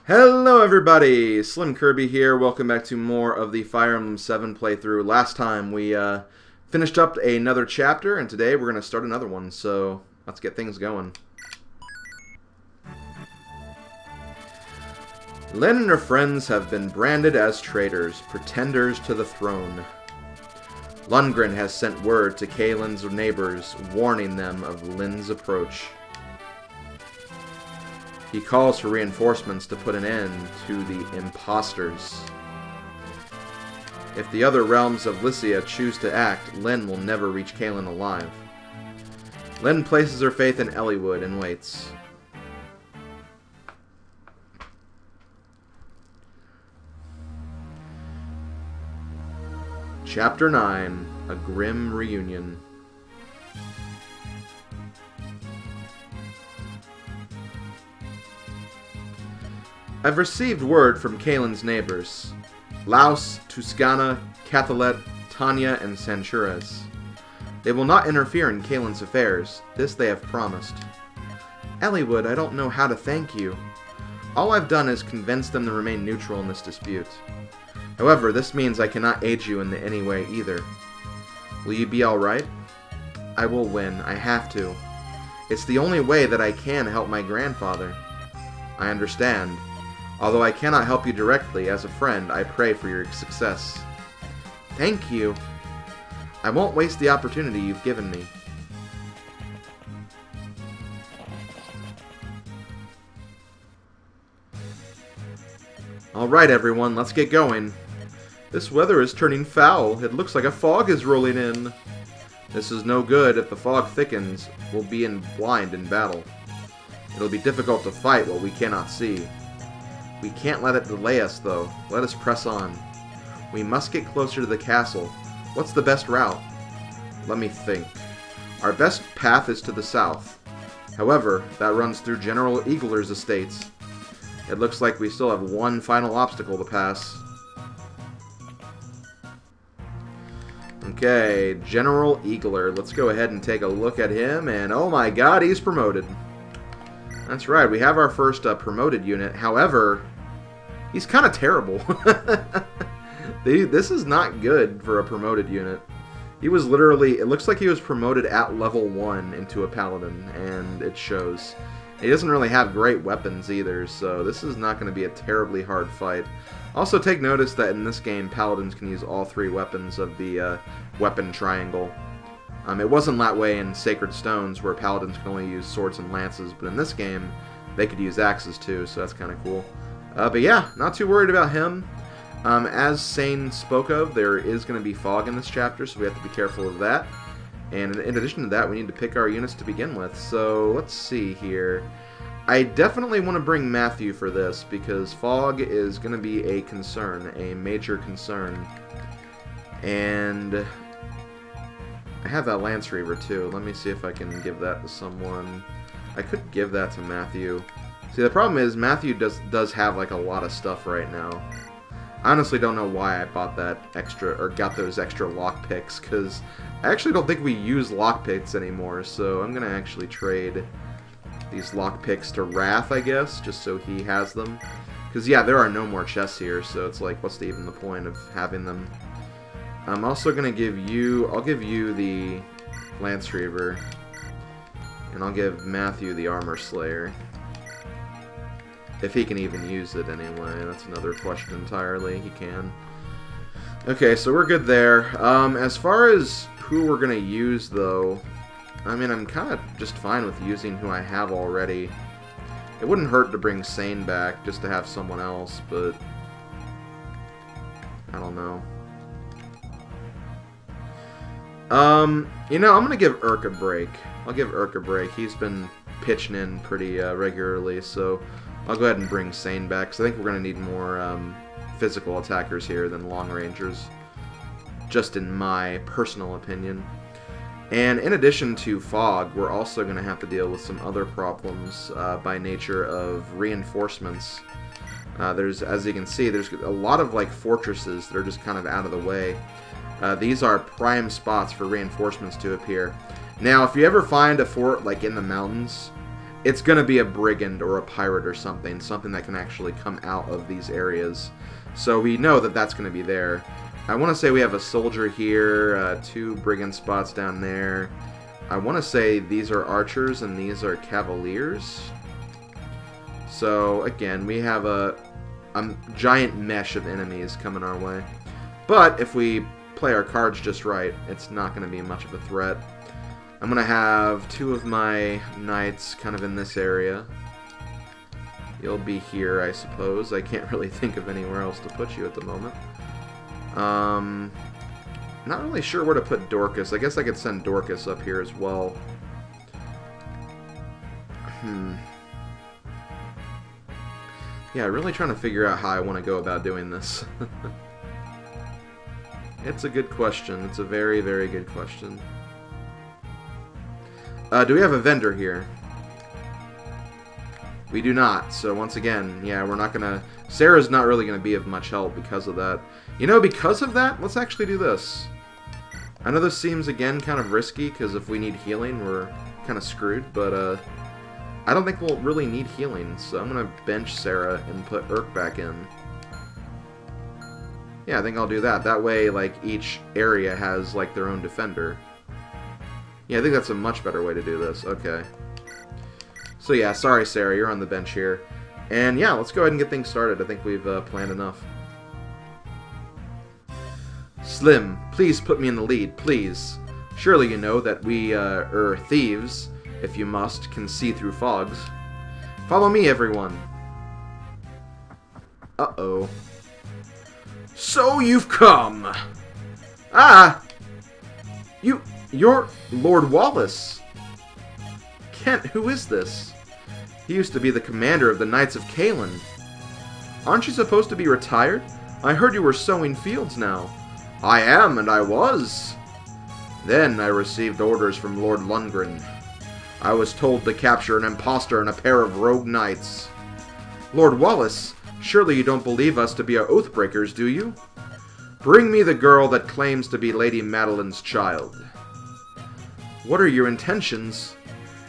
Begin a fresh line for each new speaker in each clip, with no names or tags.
Hello everybody, SlimKirby here. Welcome back to more of the Fire Emblem 7 playthrough. Last time we finished up another chapter, and today we're going to start another one, so let's get things going. Len and her friends have been branded as traitors, pretenders to the throne. Lundgren has sent word to Caelin's neighbors, warning them of Lin's approach. He calls for reinforcements to put an end to the imposters. If the other realms of Lycia choose to act, Lyn will never reach Caelin alive. Lyn places her faith in Eliwood and waits. Chapter 9, A Grim Reunion. I've received word from Caelin's neighbors, Laos, Tuscana, Cathalet, Tanya, and Sanchures. They will not interfere in Caelin's affairs. This they have promised. Eliwood, I don't know how to thank you. All I've done is convince them to remain neutral in this dispute. However, this means I cannot aid you in any way either. Will you be alright? I will win. I have to. It's the only way that I can help my grandfather. I understand. Although I cannot help you directly, as a friend, I pray for your success. Thank you. I won't waste the opportunity you've given me. Alright everyone, let's get going. This weather is turning foul. It looks like a fog is rolling in. This is no good. If the fog thickens, we'll be blind in battle. It'll be difficult to fight what we cannot see. We can't let it delay us, though. Let us press on. We must get closer to the castle. What's the best route? Let me think. Our best path is to the south. However, that runs through General Eagler's estates. It looks like we still have one final obstacle to pass. Okay, General Eagler. Let's go ahead and take a look at him, and oh my god, he's promoted. That's right, we have our first promoted unit. However, he's kind of terrible. This is not good for a promoted unit. He was literally, it looks like he was promoted at level 1 into a paladin, and it shows. He doesn't really have great weapons either, so this is not going to be a terribly hard fight. Also take notice that in this game, paladins can use all 3 weapons of the weapon triangle. It wasn't that way in Sacred Stones, where paladins can only use swords and lances, but in this game, they could use axes too, so that's kind of cool. But yeah, not too worried about him. As Sane spoke of, there is going to be fog in this chapter, so we have to be careful of that. And in addition to that, we need to pick our units to begin with. So let's see here. I definitely want to bring Matthew for this, because fog is going to be a concern, a major concern. And I have that Lance Reaver too. Let me see if I can give that to someone. I could give that to Matthew. See, the problem is Matthew does have like a lot of stuff right now. I honestly don't know why I bought that extra, or got those extra lockpicks, because I actually don't think we use lockpicks anymore, so I'm going to actually trade these lockpicks to Wrath, I guess, just so he has them. Because, yeah, there are no more chests here, so it's like, what's even the point of having them? I'm also going to give you, I'll give you the Lance Reaver, and I'll give Matthew the Armor Slayer. If he can even use it anyway, that's another question entirely. He can. Okay, so we're good there. As far as who we're going to use, though, I mean, I'm kind of just fine with using who I have already. It wouldn't hurt to bring Sane back just to have someone else, but I don't know. You know, I'm going to give Urk a break. I'll give Urk a break. He's been pitching in pretty regularly, so I'll go ahead and bring Sane back, because I think we're going to need more physical attackers here than long rangers, just in my personal opinion. And in addition to fog, we're also going to have to deal with some other problems by nature of reinforcements. There's, as you can see, there's a lot of like fortresses that are just kind of out of the way. These are prime spots for reinforcements to appear. Now, if you ever find a fort like in the mountains, it's going to be a brigand or a pirate or something that can actually come out of these areas. So we know that that's going to be there. I want to say we have a soldier here, 2 brigand spots down there. I want to say these are archers and these are cavaliers. So again, we have a giant mesh of enemies coming our way. But if we play our cards just right, it's not going to be much of a threat. I'm going to have 2 of my knights kind of in this area. You'll be here, I suppose. I can't really think of anywhere else to put you at the moment. Not really sure where to put Dorcas. I guess I could send Dorcas up here as well. Yeah, really trying to figure out how I want to go about doing this. It's a good question. It's a very, very good question. Do we have a vendor here? We do not. So once again, yeah, we're not going to... Sarah's not really going to be of much help because of that. You know, because of that, let's actually do this. I know this seems, again, kind of risky, because if we need healing, we're kind of screwed, but I don't think we'll really need healing, so I'm going to bench Sarah and put Urk back in. Yeah, I think I'll do that. That way, like, each area has, like, their own defender. Yeah, I think that's a much better way to do this. Okay. So yeah, sorry Sarah, you're on the bench here. And yeah, let's go ahead and get things started. I think we've planned enough. Slim, please put me in the lead, please. Surely you know that we, thieves, if you must, can see through fogs. Follow me, everyone. Uh-oh. So you've come! Ah! You're Lord Wallace. Kent, who is this? He used to be the commander of the Knights of Caelin. Aren't you supposed to be retired? I heard you were sowing fields now. I am, and I was. Then I received orders from Lord Lundgren. I was told to capture an impostor and a pair of rogue knights. Lord Wallace, surely you don't believe us to be oathbreakers, do you? Bring me the girl that claims to be Lady Madeline's child. What are your intentions?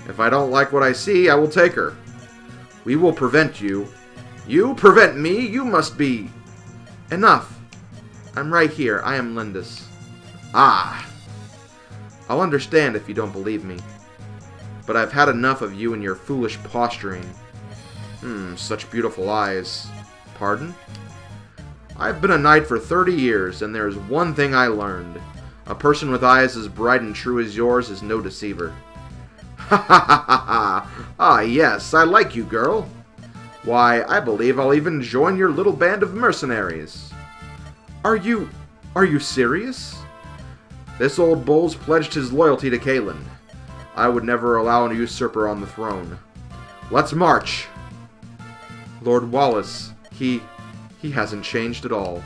If I don't like what I see, I will take her. We will prevent you. You prevent me? You must be... Enough. I'm right here. I am Lindis. Ah. I'll understand if you don't believe me. But I've had enough of you and your foolish posturing. Such beautiful eyes. Pardon? I've been a knight for 30 years, and there's one thing I learned. A person with eyes as bright and true as yours is no deceiver. Ha ha ha ha ha! Ah, yes, I like you, girl. Why, I believe I'll even join your little band of mercenaries. Are you serious? This old bull's pledged his loyalty to Caelin. I would never allow a usurper on the throne. Let's march! Lord Wallace, he hasn't changed at all.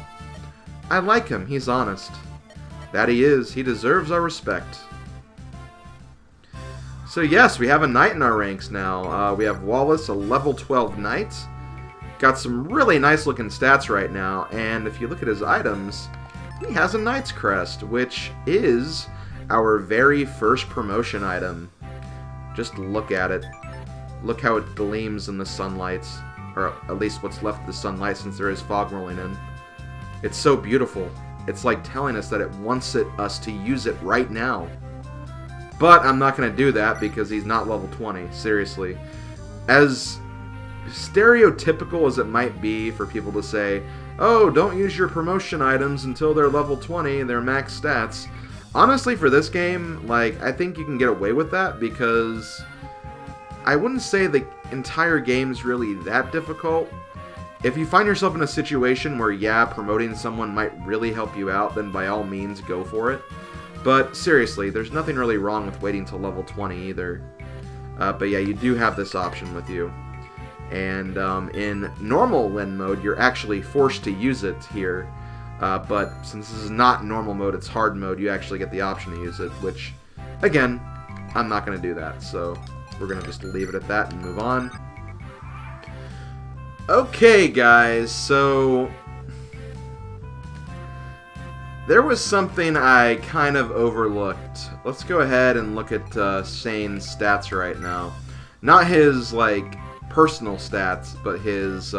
I like him, he's honest. That he is, he deserves our respect. So yes, we have a knight in our ranks now. We have Wallace, a level 12 knight. Got some really nice looking stats right now, and if you look at his items, he has a knight's crest, which is our very first promotion item. Just look at it. Look how it gleams in the sunlight, or at least what's left of the sunlight since there is fog rolling in. It's so beautiful. It's like telling us that it wants us to use it right now. But I'm not going to do that because he's not level 20, seriously. As stereotypical as it might be for people to say, oh, don't use your promotion items until they're level 20 and they're max stats. Honestly, for this game, like, I think you can get away with that because I wouldn't say the entire game's really that difficult. If you find yourself in a situation where, yeah, promoting someone might really help you out, then by all means, go for it. But seriously, there's nothing really wrong with waiting till level 20 either. But yeah, you do have this option with you. And in normal Len mode, you're actually forced to use it here. But since this is not normal mode, it's hard mode, you actually get the option to use it, which, again, I'm not going to do that. So we're going to just leave it at that and move on. Okay, guys, so there was something I kind of overlooked. Let's go ahead and look at Shane's stats right now. Not his, like, personal stats, but his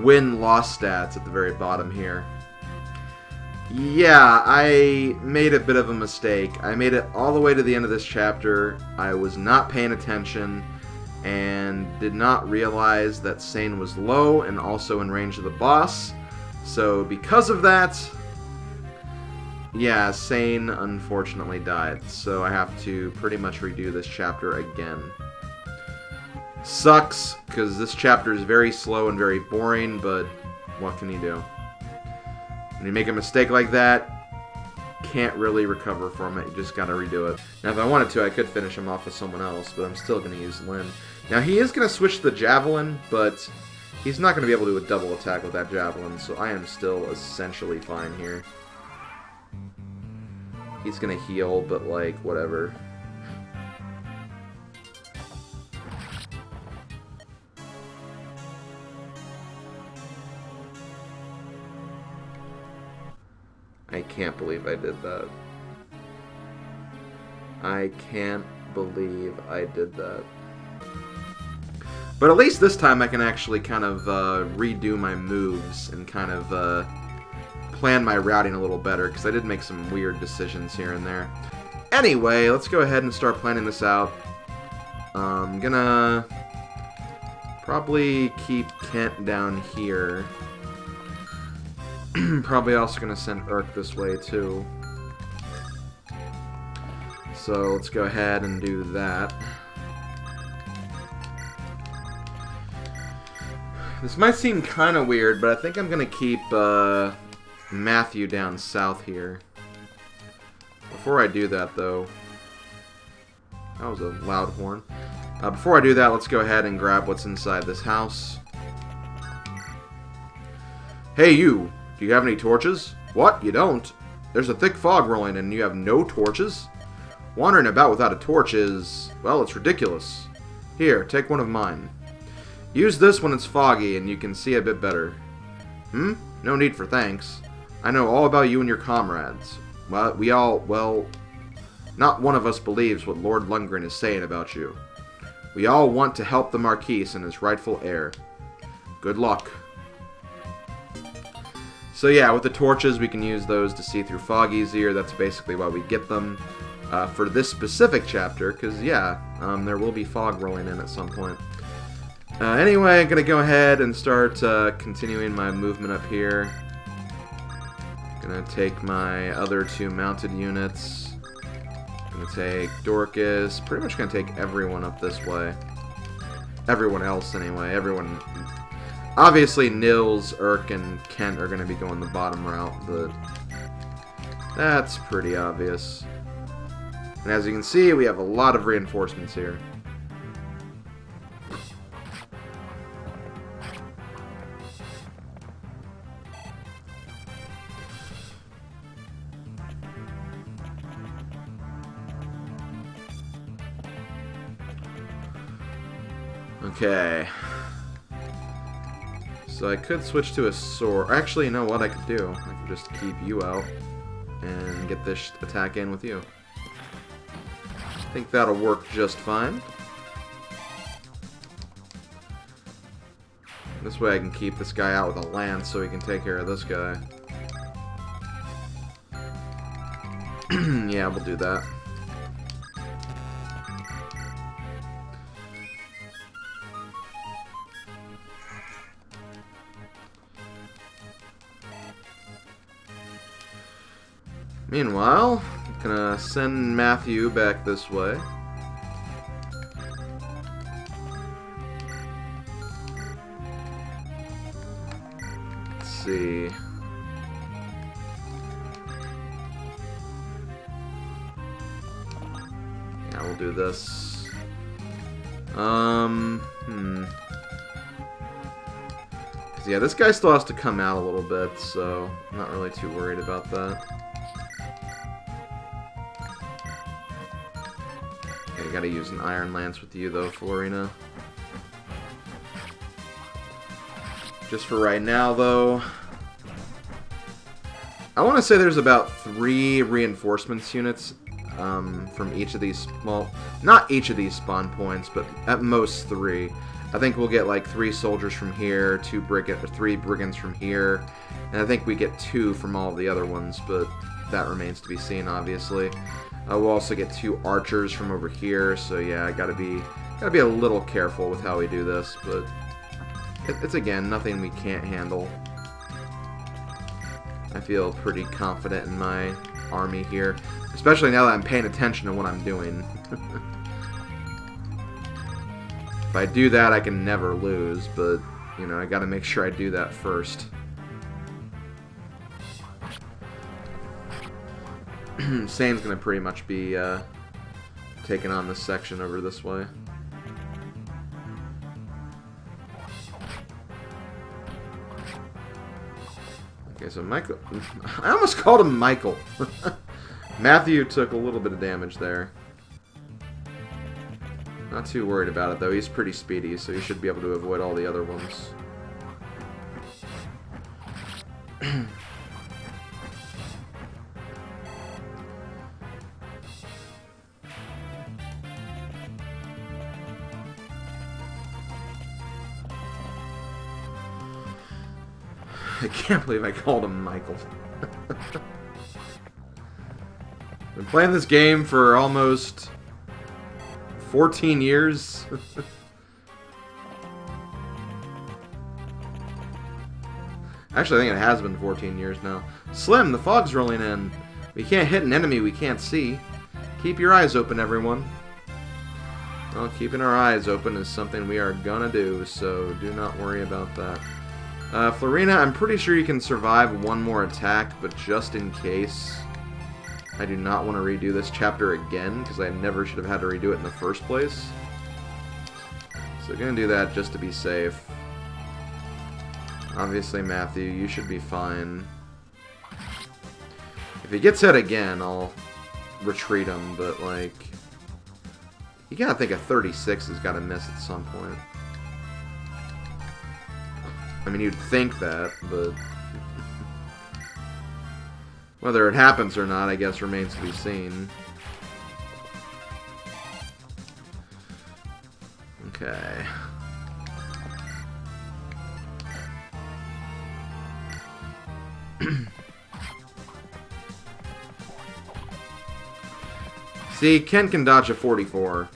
win-loss stats at the very bottom here. Yeah, I made a bit of a mistake. I made it all the way to the end of this chapter. I was not paying attention and did not realize that Sane was low and also in range of the boss. So because of that, yeah, Sane unfortunately died. So I have to pretty much redo this chapter again. Sucks, because this chapter is very slow and very boring, but what can you do? When you make a mistake like that, can't really recover from it. You just gotta redo it. Now, if I wanted to, I could finish him off with someone else, but I'm still gonna use Lyn. Now, he is gonna switch to the Javelin, but he's not gonna be able to do a double attack with that Javelin, so I am still essentially fine here. He's gonna heal, but, like, whatever. I can't believe I did that. I can't believe I did that. But at least this time I can actually kind of redo my moves and kind of plan my routing a little better, because I did make some weird decisions here and there. Anyway, let's go ahead and start planning this out. I'm gonna probably keep Kent down here. Probably also going to send Urk this way, too. So, let's go ahead and do that. This might seem kind of weird, but I think I'm going to keep Matthew down south here. Before I do that, though... That was a loud horn. Before I do that, let's go ahead and grab what's inside this house. Hey, you! Do you have any torches? What? You don't? There's a thick fog rolling and you have no torches? Wandering about without a torch is... well, it's ridiculous. Here, take one of mine. Use this when it's foggy and you can see a bit better. No need for thanks. I know all about you and your comrades. Well, not one of us believes what Lord Lundgren is saying about you. We all want to help the Marquis and his rightful heir. Good luck. So yeah, with the torches, we can use those to see through fog easier. That's basically why we get them for this specific chapter, because, yeah, there will be fog rolling in at some point. Anyway, I'm going to go ahead and start continuing my movement up here. Going to take my other two mounted units. Going to take Dorcas. Pretty much going to take everyone up this way. Everyone else, anyway. Everyone... Obviously, Nils, Urk, and Kent are going to be going the bottom route, but that's pretty obvious. And as you can see, we have a lot of reinforcements here. Okay. So I could switch to a sword. Actually, you know what I could do? I could just keep you out and get this attack in with you. I think that'll work just fine. This way I can keep this guy out with a lance so he can take care of this guy. Yeah, we'll do that. Meanwhile, I'm gonna send Matthew back this way. Let's see. Yeah, we'll do this. Yeah, this guy still has to come out a little bit, so I'm not really too worried about that. Okay, gotta use an Iron Lance with you, though, Florina. Just for right now, though. I want to say there's about 3 reinforcements units from each of these, well, not each of these spawn points, but at most 3. I think we'll get like 3 soldiers from here, 3 brigands from here, and I think we get 2 from all of the other ones, but that remains to be seen, obviously. We'll also get 2 archers from over here, so yeah, I gotta be a little careful with how we do this, but it's again nothing we can't handle. I feel pretty confident in my army here, especially now that I'm paying attention to what I'm doing. If I do that, I can never lose, but, you know, I gotta make sure I do that first. Sane's gonna pretty much be taking on this section over this way. Okay, so Michael... I almost called him Michael. Matthew took a little bit of damage there. Not too worried about it, though. He's pretty speedy, so he should be able to avoid all the other ones. I can't believe I called him Michael. Been playing this game for almost 14 years. Actually, I think it has been 14 years now. Slim, the fog's rolling in. We can't hit an enemy we can't see. Keep your eyes open, everyone. Well, keeping our eyes open is something we are gonna do, so do not worry about that. Florina, I'm pretty sure you can survive one more attack, but just in case, I do not want to redo this chapter again, because I never should have had to redo it in the first place. So I'm going to do that just to be safe. Obviously, Matthew, you should be fine. If he gets hit again, I'll retreat him, but, like, you gotta think a 36 has got to miss at some point. I mean, you'd think that, but whether it happens or not, I guess, remains to be seen. Okay. See, Ken can dodge a 44.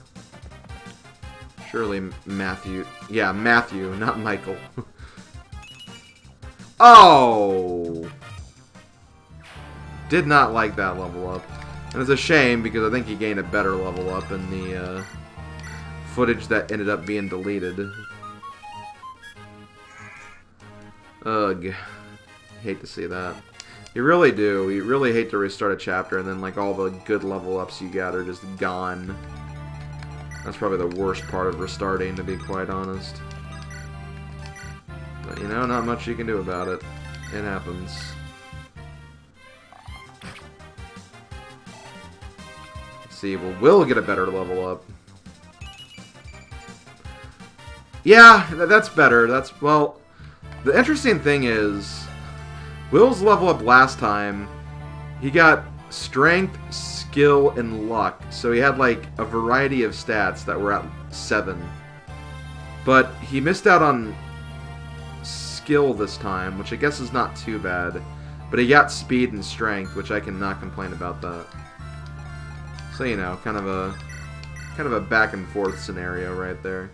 Surely Matthew... Yeah, Matthew, not Michael. Oh! Did not like that level up. And it's a shame, because I think he gained a better level up in the footage that ended up being deleted. Ugh. Hate to see that. You really do. You really hate to restart a chapter, and then like all the good level ups you got are just gone. That's probably the worst part of restarting, to be quite honest. But, you know, not much you can do about it. It happens. Let's see, well, we'll get a better level up. Yeah, that's better. That's, well, the interesting thing is, Will's level up last time, he got strength, skill, and luck. So he had, like, a variety of stats that were at 7. But he missed out on skill this time, which I guess is not too bad. But he got speed and strength, which I cannot complain about that. So, you know, kind of a back and forth scenario right there.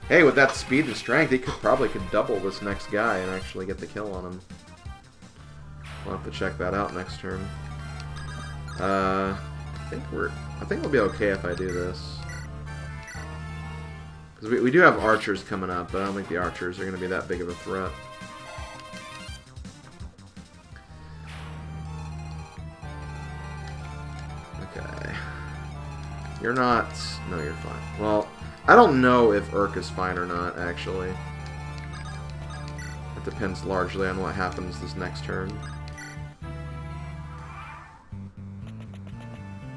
Hey, with that speed and strength, he probably could double this next guy and actually get the kill on him. We'll have to check that out next turn. I think we'll be okay if I do this. Because we do have archers coming up, but I don't think the archers are going to be that big of a threat. Okay. You're not... No, you're fine. Well, I don't know if Urk is fine or not, actually. It depends largely on what happens this next turn.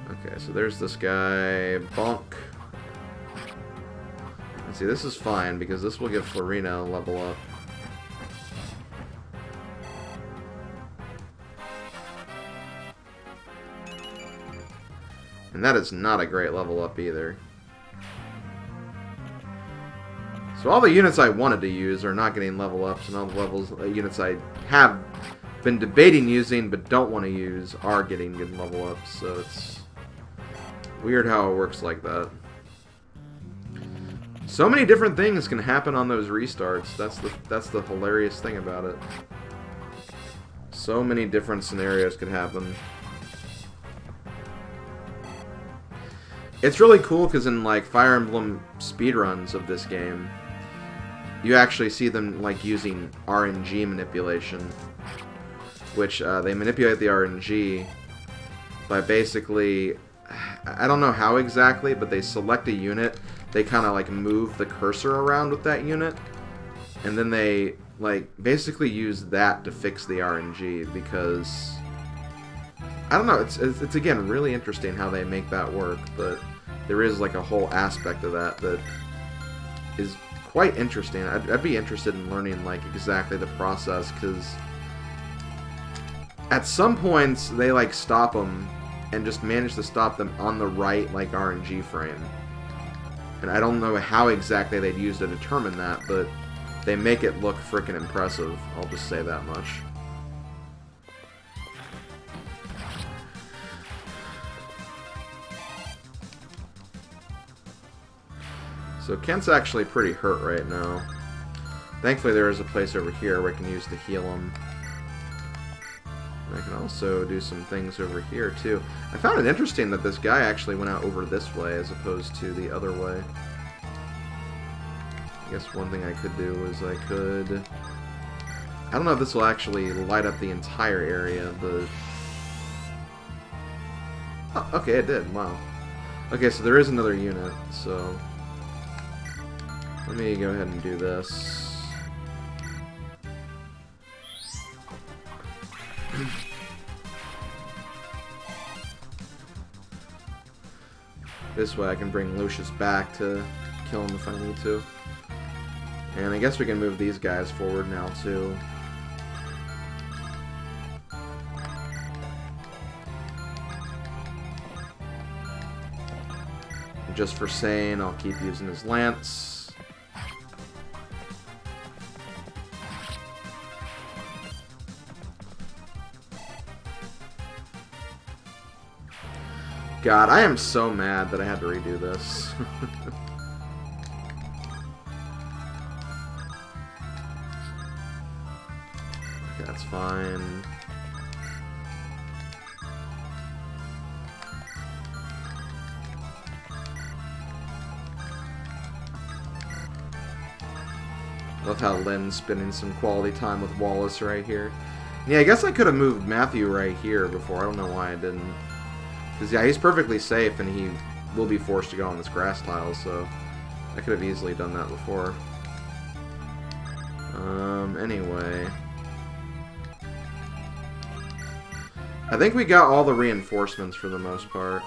Okay, so there's this guy, Bonk. See, this is fine, because this will give Florina a level up. And that is not a great level up either. So all the units I wanted to use are not getting level ups, and all the units I have been debating using but don't want to use are getting good level ups. So it's weird how it works like that. So many different things can happen on those restarts. That's the hilarious thing about it. So many different scenarios could happen. It's really cool because in like Fire Emblem speedruns of this game, you actually see them like using RNG manipulation, which they manipulate the RNG by basically, I don't know how exactly, but they select a unit, they kind of like move the cursor around with that unit, and then they like basically use that to fix the RNG because I don't know, it's again really interesting how they make that work, but there is like a whole aspect of that that is quite interesting. I'd be interested in learning like exactly the process, because at some points they like stop them and just manage to stop them on the right like RNG frame, and I don't know how exactly they'd use to determine that, but they make it look frickin' impressive, I'll just say that much. So Kent's actually pretty hurt right now. Thankfully there is a place over here where I can use to heal him. And I can also do some things over here too. I found it interesting that this guy actually went out over this way as opposed to the other way. I guess one thing I could do is I could... I don't know if this will actually light up the entire area, but... Oh, okay, it did. Wow. Okay, so there is another unit, so... Let me go ahead and do this. This way I can bring Lucius back to kill him if I need to. And I guess we can move these guys forward now too. Just for saying, I'll keep using his lance. God, I am so mad that I had to redo this. Okay, that's fine. Love how Lynn's spending some quality time with Wallace right here. Yeah, I guess I could have moved Matthew right here before. I don't know why I didn't. Because, yeah, he's perfectly safe, and he will be forced to go on this grass tile, so I could have easily done that before. Anyway. I think we got all the reinforcements for the most part.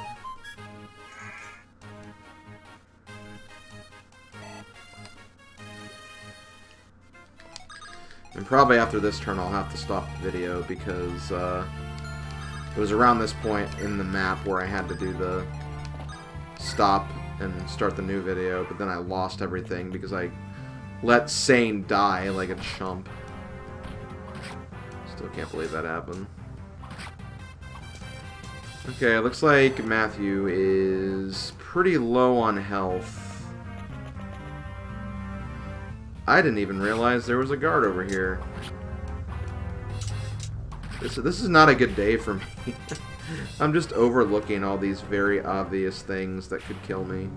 And probably after this turn I'll have to stop the video, because, it was around this point in the map where I had to do the stop and start the new video, but then I lost everything because I let Sane die like a chump. Still can't believe that happened. Okay, it looks like Matthew is pretty low on health. I didn't even realize there was a guard over here. This is not a good day for me. I'm just overlooking all these very obvious things that could kill me.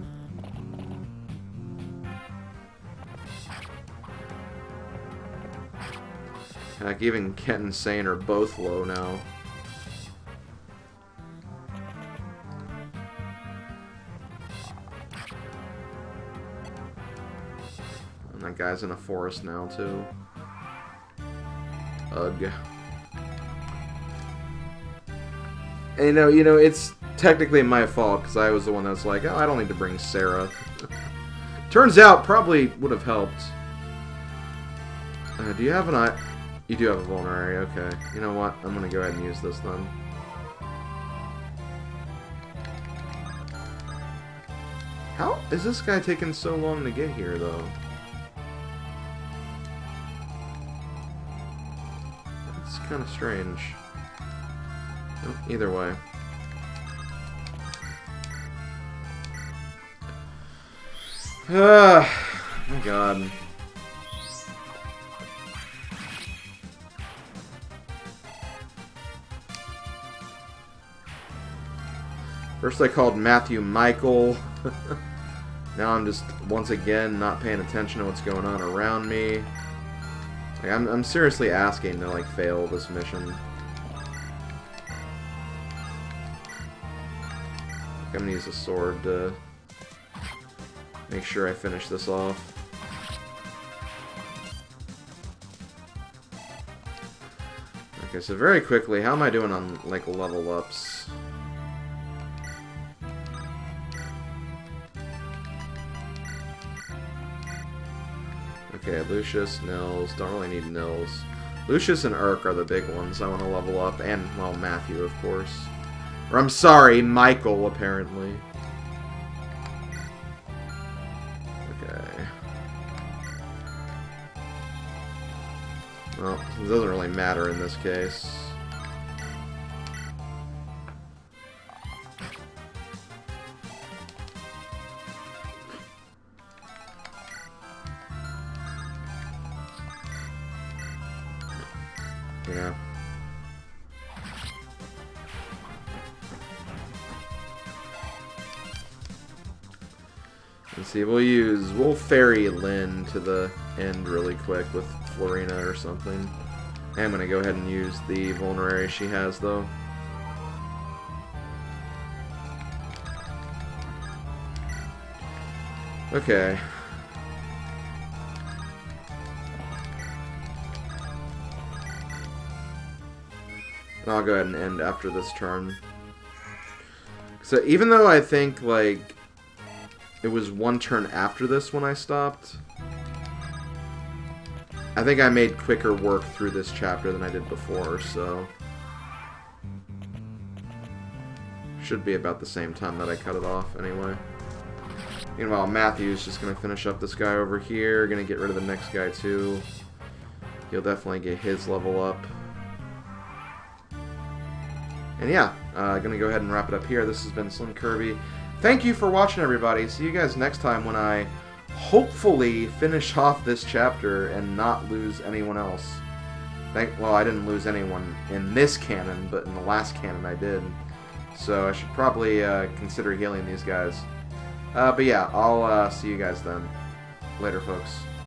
Heck, even Kent and Sane are both low now. And that guy's in a forest now, too. Ugh. And you know, it's technically my fault, because I was the one that's like, oh, I don't need to bring Sarah. Turns out, probably would have helped. Do you have an eye? You do have a vulnerary, okay. You know what? I'm gonna go ahead and use this then. is this guy taking so long to get here, though? It's kind of strange. Oh, either way. Ah, my God. First I called Matthew Michael. Now I'm just, once again, not paying attention to what's going on around me. Like, I'm seriously asking to, like, fail this mission. I'm gonna use a sword to make sure I finish this off. Okay, so very quickly, how am I doing on, like, level ups? Okay, Lucius, Nils, don't really need Nils. Lucius and Urk are the big ones I want to level up, and, well, Matthew, of course. Or, I'm sorry, Michael, apparently. Okay. Well, it doesn't really matter in this case. Yeah. Let's see, we'll ferry Lynn to the end really quick with Florina or something. I'm gonna go ahead and use the vulnerary she has, though. Okay. And I'll go ahead and end after this turn. So even though I think, like, it was one turn after this when I stopped, I think I made quicker work through this chapter than I did before, so should be about the same time that I cut it off anyway. Meanwhile, Matthew's just going to finish up this guy over here, going to get rid of the next guy too. He'll definitely get his level up. And yeah, gonna go ahead and wrap it up here. This has been SlimKirby. Thank you for watching, everybody. See you guys next time when I hopefully finish off this chapter and not lose anyone else. Well, I didn't lose anyone in this canon, but in the last canon I did. So I should probably consider healing these guys. But yeah, I'll see you guys then. Later, folks.